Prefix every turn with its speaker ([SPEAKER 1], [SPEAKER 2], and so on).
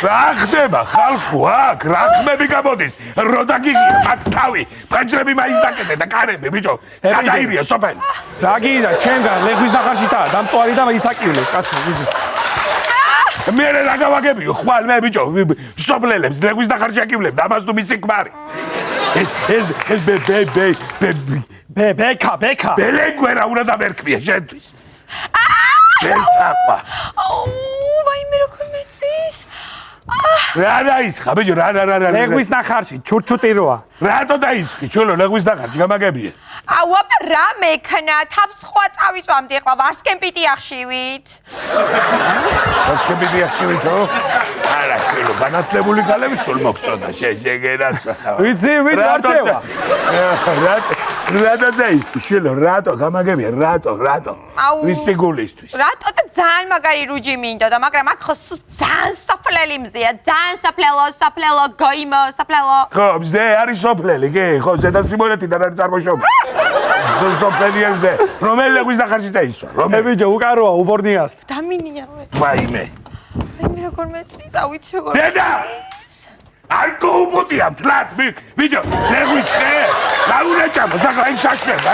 [SPEAKER 1] რა ხდება ხალხო აქ რა ხმები გამოდის რო დაგიღია მათ თავი ფანჯრები მაინც დაკეტე და კარები ბიჭო გადაირია სოფელი
[SPEAKER 2] რა გინდა ჩემგან ლეხვის ნახარშიტაა დამწვარი და ისაკივლეს კაცო ვიძი
[SPEAKER 1] მე რა გავაგებიო ხვალ მე ბიჭო სოფლელებს ლეხვის ნახარში აკივლებ და ამას თუ მისი ქმარი ეს
[SPEAKER 2] ბეკა
[SPEAKER 1] ბელენგვერა უნდა დამერქმია შენთვის ბელთაყვა
[SPEAKER 3] ვაიმე როგორ მეწვის
[SPEAKER 1] რა დაისხა ბიჭო რა
[SPEAKER 2] ლეხვის ნახარში ჩურჩუტიროა
[SPEAKER 1] რატო დაისხი ჩულო ლეხვის ნახარში გამაგებია
[SPEAKER 3] აუაპ რა მექნა თავს სხვა წავიწვამდე ახლა ვარსკენ პიტი ახშივით
[SPEAKER 1] ვარსკენ პიტი ახშივითო არა შვილო განათლებული ქალები სულ მოგწონდა შეგერას
[SPEAKER 2] ვიცი არჩევა
[SPEAKER 1] რატო დაისხი შვილო რატო გამაგებია რატო ვისი გულისთვის
[SPEAKER 3] რატო და ძალიან მაგარი რუჯი მინდოდა მაგრამ აქ ხო ძალიან საფლელი მზეა ძალიან საფლელო გაიმო საფლელო
[SPEAKER 1] ხო მზე არის სოფლელი კი ხო ზედა სიმონეთიდან არის წარმოშობილი სოფლელი მზე რომელი ლეგვის ნახარში წაისვა რომელი
[SPEAKER 2] ბიჭო უკაროა უბორნიას
[SPEAKER 3] დამინიავე
[SPEAKER 1] ვაიმე
[SPEAKER 3] ვაიმე როგორ მეწვის ავიცი როგორ
[SPEAKER 1] დედა არ გოუბოდია თლათ ბიჭო ლეგვის ხე რა უნდა ჭამო საკლა ის შაშდება